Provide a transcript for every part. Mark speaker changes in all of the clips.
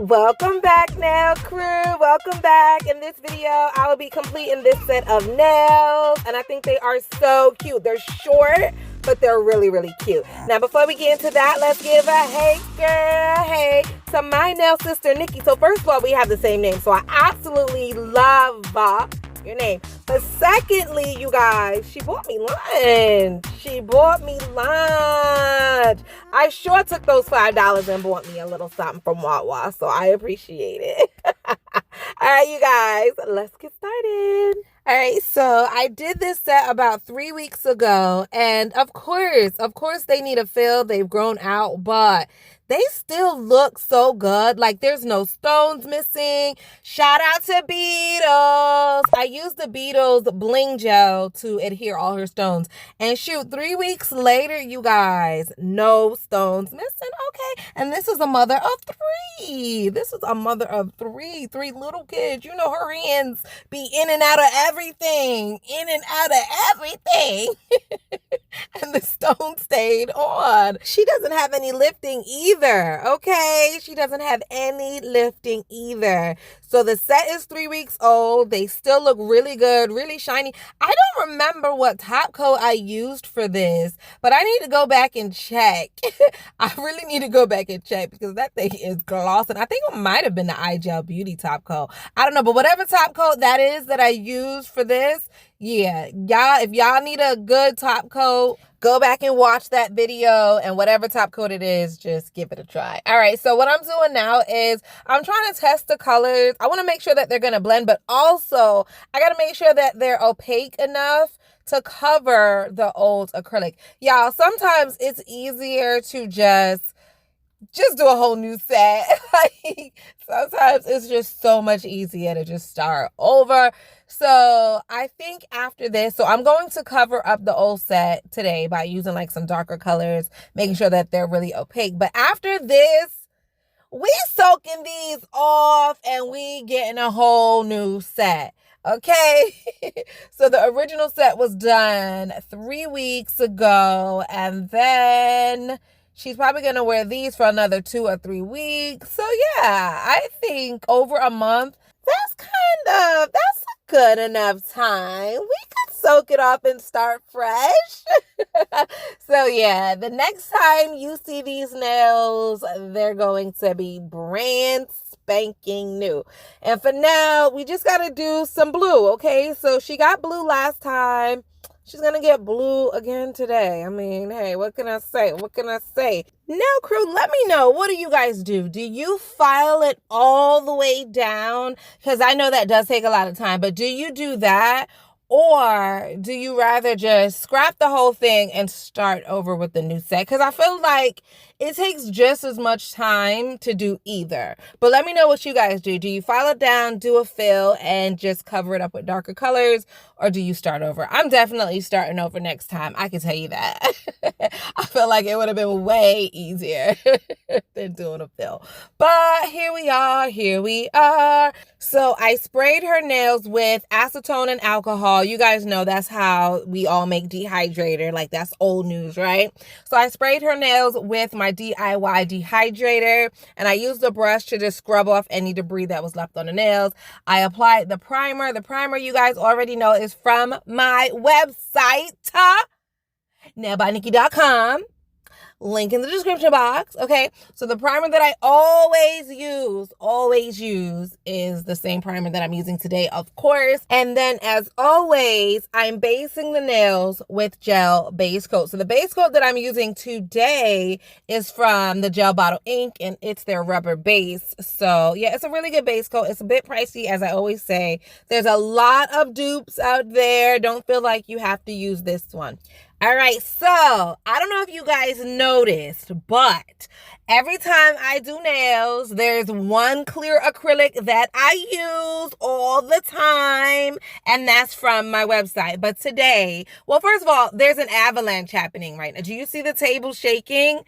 Speaker 1: Welcome back, nail crew. Welcome back. In this video, I will be completing this set of nails, and I think they are so cute. They're short, but they're really, really cute. Now, before we get into that, let's give a hey, girl, hey, to my nail sister, Nikki. So first of all, we have the same name, so I absolutely love your name. But secondly, you guys, she bought me lunch. I sure took those $5 and bought me a little something from Wawa, so I appreciate it. All right, you guys, let's get started. All right, so I did this set about 3 weeks ago, and of course, they need a fill. They've grown out, but they still look so good. Like, there's no stones missing. Shout out to Beetles. I used the Beetles bling gel to adhere all her stones. And shoot, 3 weeks later, you guys, no stones missing. Okay. And this is a mother of three. Three little kids. You know, her hands be in and out of everything. And the stone stayed on. She doesn't have any lifting either, okay? She doesn't have any lifting either. So the set is 3 weeks old. They still look really good, really shiny. I don't remember what top coat I used for this, but I need to go back and check. I really need to go back and check because that thing is glossing. I think it might have been the iGel Beauty top coat. I don't know, but whatever top coat that is that I used for this, yeah, y'all, if y'all need a good top coat, go back and watch that video, and whatever top coat it is, just give it a try. All right, so what I'm doing now is I'm trying to test the colors. I want to make sure that they're going to blend, but also I got to make sure that they're opaque enough to cover the old acrylic. Y'all, sometimes it's easier to just do a whole new set. Like, sometimes it's just so much easier to just start over. So I think after this, so I'm going to cover up the old set today by using like some darker colors, making sure that they're really opaque. But after this, we soaking these off and we getting a whole new set. Okay, so the original set was done 3 weeks ago, and then she's probably going to wear these for another 2 or 3 weeks. So yeah, I think over a month, that's a good enough time. We could soak it off and start fresh. So yeah, the next time you see these nails, they're going to be brand spanking new. And for now, we just got to do some blue, okay? So she got blue last time. She's going to get blue again today. I mean, hey, what can I say? Now, crew, let me know. What do you guys do? Do you file it all the way down? Because I know that does take a lot of time, but do you do that? Or do you rather just scrap the whole thing and start over with the new set? Because I feel like it takes just as much time to do either. But let me know what you guys do. Do you file it down, do a fill, and just cover it up with darker colors? Or do you start over? I'm definitely starting over next time. I can tell you that. I feel like it would have been way easier than doing a fill. But here we are. So I sprayed her nails with acetone and alcohol. You guys know that's how we all make dehydrator. Like, that's old news, right? So I sprayed her nails with my DIY dehydrator, and I used the brush to just scrub off any debris that was left on the nails. I applied the primer. The primer, you guys already know, is from my website, nailbynikki.com. Link in the description box, okay? So the primer that I always use is the same primer that I'm using today, of course. And then, as always, I'm basing the nails with gel base coat. So the base coat that I'm using today is from the Gel Bottle Ink, and it's their rubber base. So yeah, it's a really good base coat. It's a bit pricey, as I always say. There's a lot of dupes out there. Don't feel like you have to use this one. All right, so I don't know if you guys noticed, but every time I do nails, there's one clear acrylic that I use all the time, and that's from my website. But today, well, first of all, there's an avalanche happening right now. Do you see the table shaking?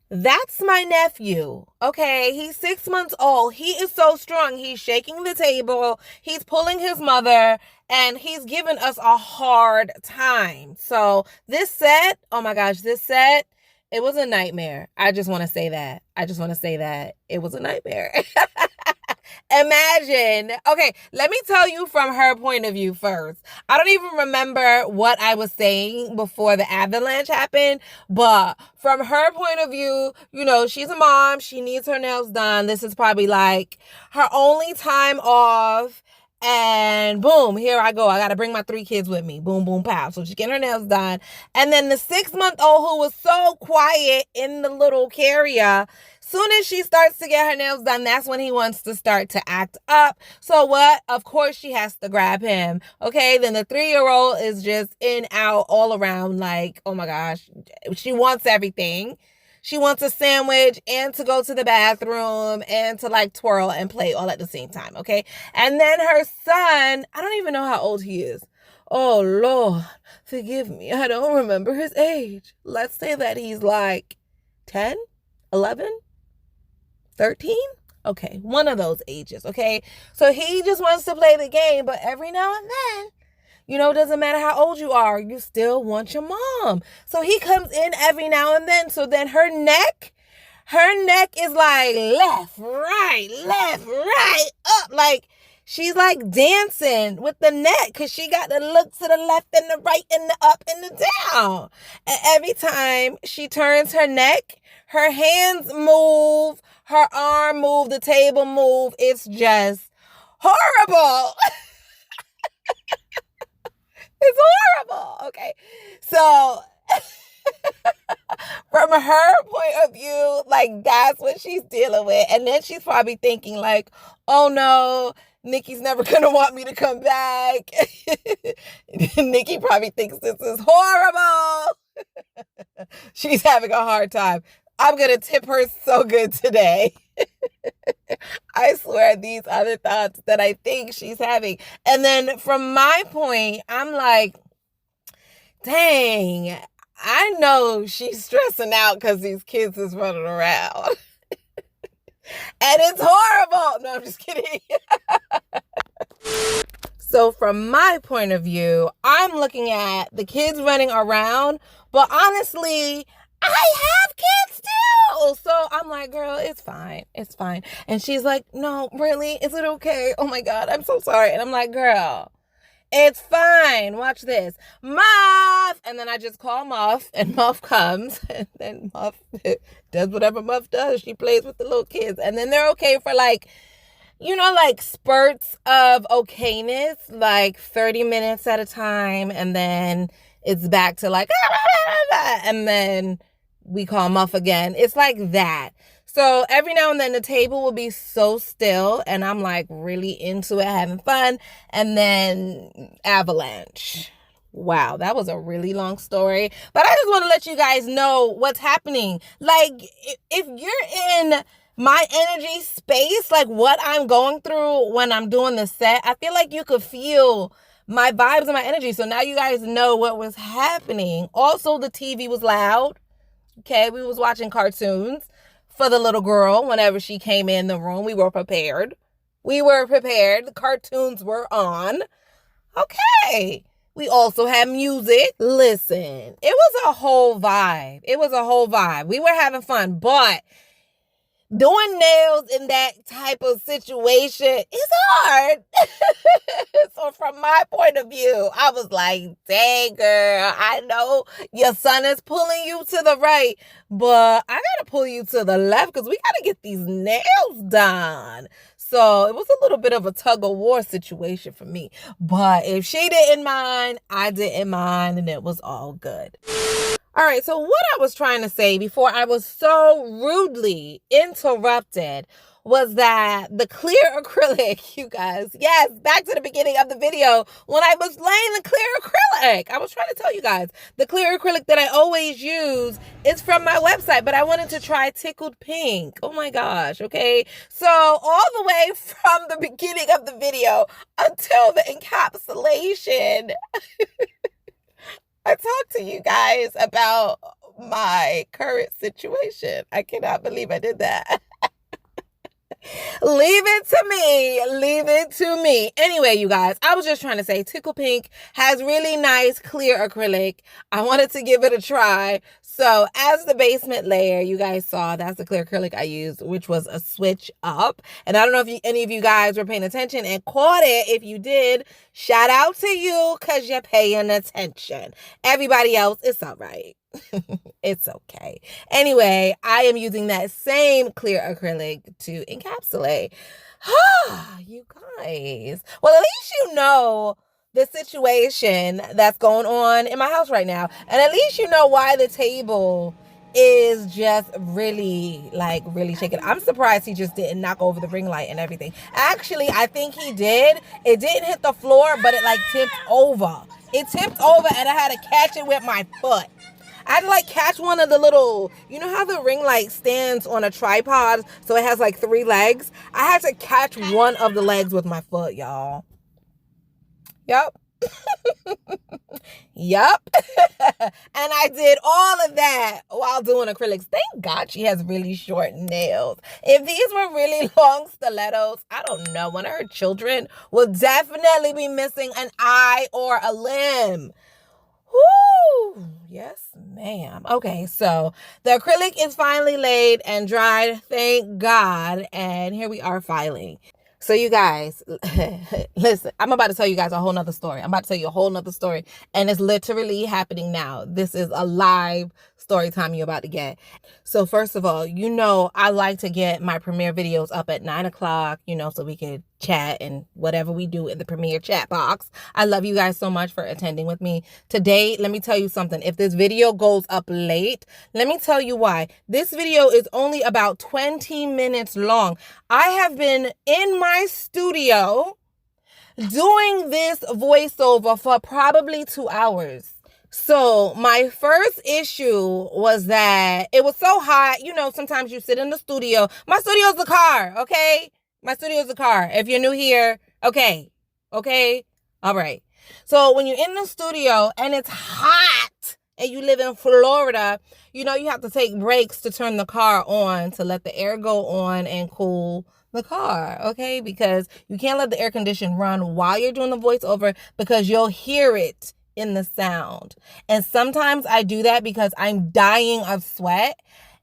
Speaker 1: That's my nephew, okay? He's 6 months old. He is so strong. He's shaking the table. He's pulling his mother, and he's giving us a hard time. So this set, oh my gosh, this set It was a nightmare. I just want to say that. It was a nightmare. Imagine. Okay, let me tell you from her point of view first. I don't even remember what I was saying before the avalanche happened, but from her point of view, you know, she's a mom. She needs her nails done. This is probably like her only time off. And boom, here I go. I got to bring my 3 kids with me. Boom, boom, pow. So she's getting her nails done. And then the 6-month-old who was so quiet in the little carrier, soon as she starts to get her nails done, that's when he wants to start to act up. So what? Of course she has to grab him. Okay, then the 3-year-old is just in, out, all around like, oh my gosh, she wants everything. She wants a sandwich and to go to the bathroom and to like twirl and play all at the same time, okay? And then her son, I don't even know how old he is. Oh, Lord, forgive me. I don't remember his age. Let's say that he's like 10, 11, 13? Okay, one of those ages, okay? So he just wants to play the game, but every now and then, you know, it doesn't matter how old you are, you still want your mom. So he comes in every now and then. So then her neck is like left, right, up. Like she's like dancing with the neck because she got to look to the left and the right and the up and the down. And every time she turns her neck, her hands move, her arm move, the table move. It's just horrible. It's horrible. Okay. So from her point of view, like that's what she's dealing with. And then she's probably thinking like, oh no, Nikki's never going to want me to come back. Nikki probably thinks this is horrible. She's having a hard time. I'm going to tip her so good today. I swear these are the thoughts that I think she's having. And then from my point, I'm like, dang, I know she's stressing out because these kids is running around. And it's horrible. No, I'm just kidding. So from my point of view, I'm looking at the kids running around, but honestly, I have kids too. So I'm like, girl, it's fine. It's fine. And she's like, no, really? Is it okay? Oh my God, I'm so sorry. And I'm like, girl, it's fine. Watch this. Muff. And then I just call Muff and Muff comes and then Muff does whatever Muff does. She plays with the little kids and then they're okay for like, you know, like spurts of okayness, like 30 minutes at a time. And then it's back to like, and then we call Muff again. It's like that. So every now and then the table will be so still and I'm like really into it, having fun. And then avalanche. Wow, that was a really long story. But I just want to let you guys know what's happening. Like if you're in my energy space, like what I'm going through when I'm doing the set, I feel like you could feel my vibes and my energy. So now you guys know what was happening. Also, the TV was loud. Okay, we was watching cartoons for the little girl whenever she came in the room. We were prepared. The cartoons were on. Okay. We also had music. Listen, it was a whole vibe. We were having fun, but doing nails in that type of situation is hard. So from my point of view, I was like, dang girl, I know your son is pulling you to the right, but I gotta pull you to the left because we gotta get these nails done. So it was a little bit of a tug of war situation for me. But if she didn't mind, I didn't mind, and it was all good. All right, so what I was trying to say before I was so rudely interrupted was that the clear acrylic, you guys, yes, back to the beginning of the video when I was laying the clear acrylic. I was trying to tell you guys, the clear acrylic that I always use is from my website, but I wanted to try Tickled Pink. Oh my gosh, okay? So all the way from the beginning of the video until the encapsulation, I talked to you guys about my current situation. I cannot believe I did that. Leave it to me. Leave it to me. Anyway, you guys, I was just trying to say Tickle Pink has really nice clear acrylic. I wanted to give it a try. So as the basement layer, you guys saw that's the clear acrylic I used, which was a switch up. And I don't know if any of you guys were paying attention and caught it. If you did, shout out to you because you're paying attention. Everybody else, it's all right. It's okay. Anyway, I am using that same clear acrylic to encapsulate. You guys. Well, at least you know the situation that's going on in my house right now. And at least you know why the table is just really shaking. I'm surprised he just didn't knock over the ring light and everything. Actually, I think he did. It didn't hit the floor, but it like tipped over. It tipped over and I had to catch it with my foot. I had to like catch one of the little, you know how the ring light stands on a tripod, so it has like 3 legs? I had to catch one of the legs with my foot, y'all. Yup. Yup. And I did all of that while doing acrylics. Thank God she has really short nails. If these were really long stilettos, I don't know. One of her children will definitely be missing an eye or a limb. Woo! Yes, ma'am. Okay, so the acrylic is finally laid and dried, thank God. And here we are filing. So you guys, listen, I'm about to tell you guys a whole nother story. I'm about to tell you a whole nother story. And it's literally happening now. This is a live story time you're about to get. So first of all, you know, I like to get my premiere videos up at 9 o'clock, you know, so we could chat and whatever we do in the premiere chat box. I love you guys so much for attending with me. Today, let me tell you something. If this video goes up late, let me tell you why. This video is only about 20 minutes long. I have been in my studio doing this voiceover for probably 2 hours. So my first issue was that it was so hot. You know, sometimes you sit in the studio. My studio's the car, okay? My studio's the car. If you're new here, okay. Okay? All right. So when you're in the studio and it's hot and you live in Florida, you know, you have to take breaks to turn the car on to let the air go on and cool the car, okay? Because you can't let the air condition run while you're doing the voiceover because you'll hear it in the sound. And sometimes I do that because I'm dying of sweat.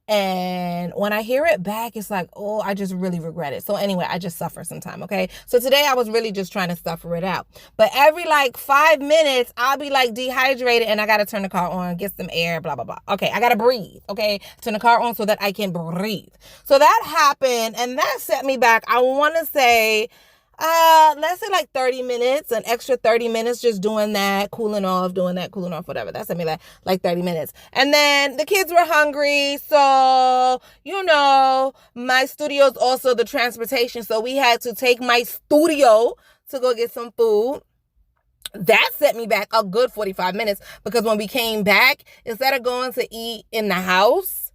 Speaker 1: And when I hear it back, it's like, oh, I just really regret it. So anyway, I just suffer sometime, okay? So today I was really just trying to suffer it out. But every like 5 minutes, I'll be like dehydrated and I got to turn the car on, get some air, blah, blah, blah. Okay, I got to breathe, okay? Turn the car on so that I can breathe. So that happened and that set me back. I want to say, let's say like 30 minutes, an extra 30 minutes just doing that, cooling off, whatever. That sent me like 30 minutes. And then the kids were hungry. So, you know, my studio is also the transportation. So we had to take my studio to go get some food. That set me back a good 45 minutes because when we came back, instead of going to eat in the house,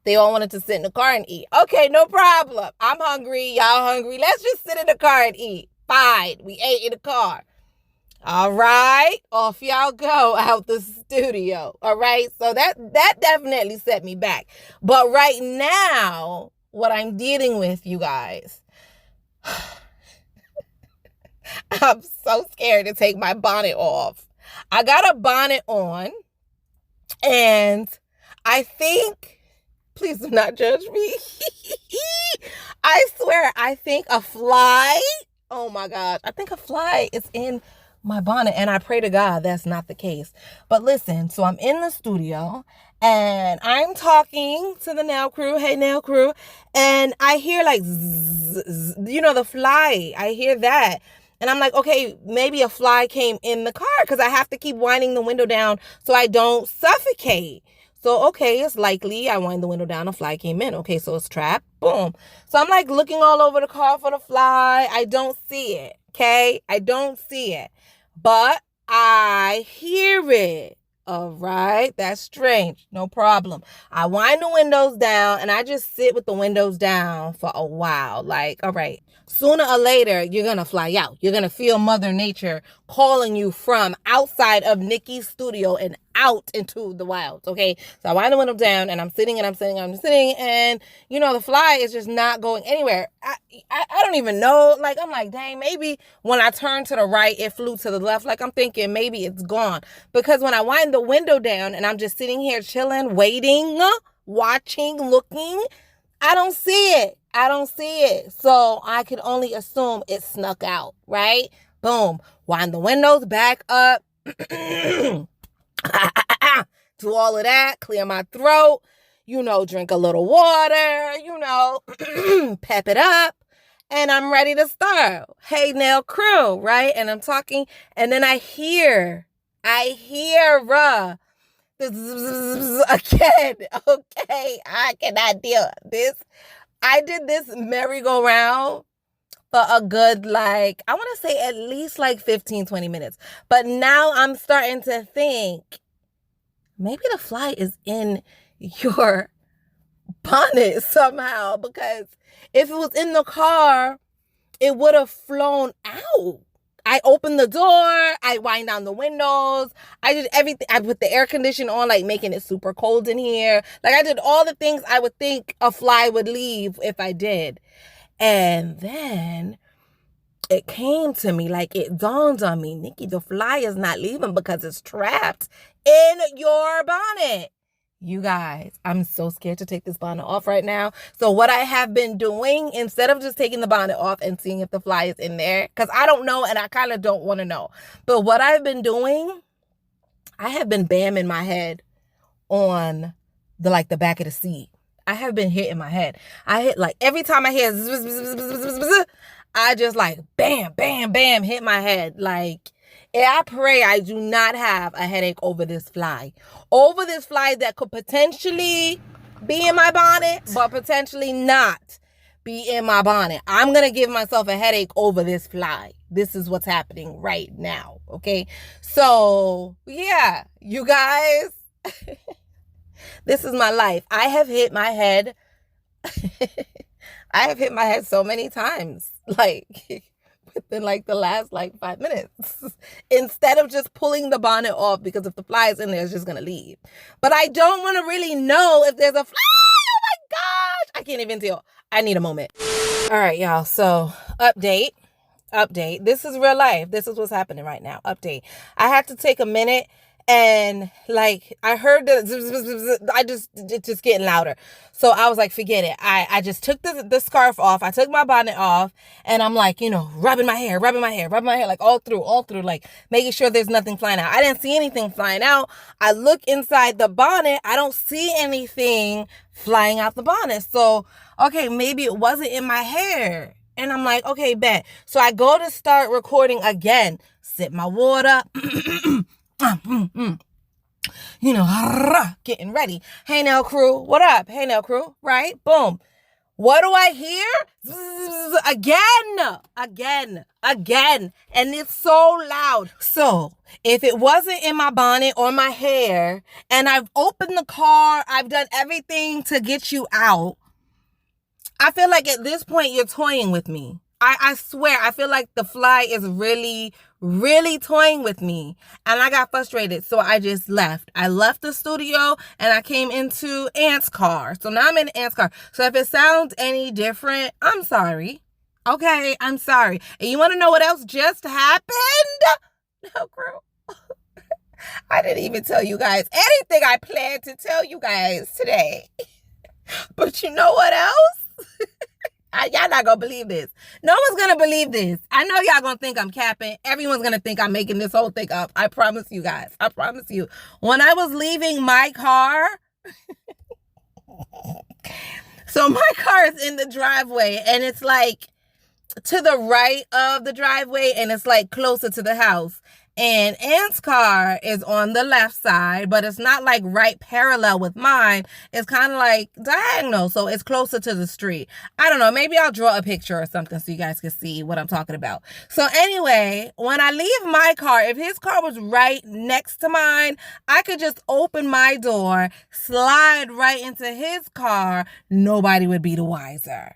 Speaker 1: they all wanted to sit in the car and eat. Okay, no problem. I'm hungry. Y'all hungry. Let's just sit in the car and eat. Fine. We ate in the car. All right. Off y'all go out the studio. All right. So that definitely set me back. But right now, what I'm dealing with, you guys, I'm so scared to take my bonnet off. I got a bonnet on and I think, please do not judge me. I swear, I think a fly, oh my gosh, I think a fly is in my bonnet and I pray to God that's not the case. But listen, so I'm in the studio and I'm talking to the nail crew, hey nail crew, and I hear like, zzz, you know, the fly, I hear that. And I'm like, okay, maybe a fly came in the car because I have to keep winding the window down so I don't suffocate. So, okay, it's likely I wind the window down, a fly came in. Okay, so it's trapped. Boom. So I'm like looking all over the car for the fly. I don't see it. Okay, I don't see it. But I hear it. All right, that's strange. No problem. I wind the windows down and I just sit with the windows down for a while. Like, all right, sooner or later, you're going to fly out. You're going to feel Mother Nature calling you from outside of Nikki's studio and out into the wilds, okay? So I wind the window down and I'm sitting, and you know, the fly is just not going anywhere. I don't even know. Like, I'm like, dang, maybe when I turned to the right, it flew to the left. Like, I'm thinking maybe it's gone. Because when I wind the window down and I'm just sitting here chilling, waiting, watching, looking, I don't see it. I don't see it. So I can only assume it snuck out, right? Boom. Wind the windows back up. Do all of that. Clear my throat. You know, drink a little water. You know, pep it up. And I'm ready to start. Hey, nail crew, right? And I'm talking. And then I hear this again. Okay, I cannot deal with this. I did this merry-go-round for a good, like, I want to say at least like 15, 20 minutes. But now I'm starting to think, maybe the fly is in your bonnet somehow. Because if it was in the car, it would have flown out. I opened the door. I wind down the windows. I did everything. I put the air conditioner on, like making it super cold in here. Like, I did all the things I would think a fly would leave if I did. And then it came to me, like it dawned on me, Nikki, the fly is not leaving because it's trapped in your bonnet. You guys, I'm so scared to take this bonnet off right now. So what I have been doing, instead of just taking the bonnet off and seeing if the fly is in there, because I don't know and I kind of don't want to know. But what I've been doing, I have been bamming my head on the back of the seat. I have been hitting my head. I hit, like, every time I hear zzz, zzz, zzz, zzz, zzz, zzz, I just like bam, bam, bam, hit my head. Like, I pray I do not have a headache over this fly. Over this fly that could potentially be in my bonnet, but potentially not be in my bonnet. I'm going to give myself a headache over this fly. This is what's happening right now, okay? So, yeah, you guys, this is my life. I have hit my head. I have hit my head so many times, like, within like the last like 5 minutes, instead of just pulling the bonnet off, because if the fly is in there, it's just gonna leave. But I don't want to really know if there's a fly. Oh my gosh, I can't even tell. I need a moment. All right, y'all. So update. This is real life. This is what's happening right now. Update. I had to take a minute. And like, I heard it's just getting louder. So I was like, forget it. I just took the scarf off. I took my bonnet off and I'm like, you know, rubbing my hair, like all through, like making sure there's nothing flying out. I didn't see anything flying out. I look inside the bonnet. I don't see anything flying out the bonnet. So, okay, maybe it wasn't in my hair. And I'm like, okay, bet. So I go to start recording again, sip my water. You know, getting ready. Hey, nail crew, what up? Hey, nail crew, right? Boom. What do I hear? Zzz, again. And it's so loud. So if it wasn't in my bonnet or my hair, and I've opened the car, I've done everything to get you out, I feel like at this point you're toying with me. I swear, I feel like the fly is really, really toying with me. And I got frustrated, so I just left. I left the studio and I came into Aunt's car. So now I'm in Aunt's car. So if it sounds any different, I'm sorry. Okay, I'm sorry. And you want to know what else just happened? No, girl. I didn't even tell you guys anything I planned to tell you guys today. But you know what else? Y'all not gonna believe this. No one's gonna believe this. I know y'all gonna think I'm capping. Everyone's gonna think I'm making this whole thing up. I promise you guys. I promise you. When I was leaving my car, so my car is in the driveway and it's like to the right of the driveway and it's like closer to the house. And Aunt's car is on the left side, but it's not like right parallel with mine. It's kind of like diagonal, so it's closer to the street. I don't know. Maybe I'll draw a picture or something so you guys can see what I'm talking about. So anyway, when I leave my car, if his car was right next to mine, I could just open my door, slide right into his car. Nobody would be the wiser.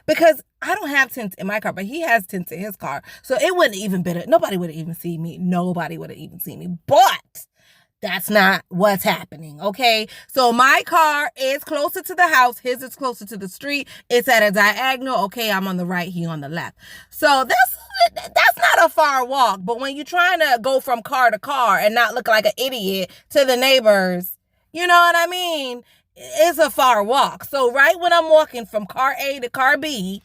Speaker 1: Because I don't have tints in my car, but he has tints in his car. So it wouldn't even been, nobody would have even seen me. Nobody would have even seen me. But that's not what's happening, okay? So my car is closer to the house. His is closer to the street. It's at a diagonal. Okay, I'm on the right, he on the left. So that's not a far walk. But when you're trying to go from car to car and not look like an idiot to the neighbors, you know what I mean? It's a far walk. So right when I'm walking from car A to car B,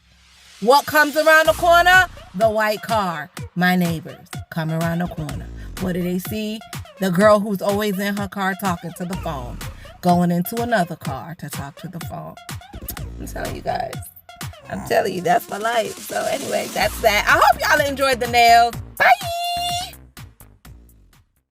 Speaker 1: what comes around the corner? The white car. My neighbors come around the corner. What do they see? The girl who's always in her car talking to the phone, going into another car to talk to the phone. I'm telling you guys. I'm telling you, that's my life. So anyway, that's that. I hope y'all enjoyed the nails. Bye.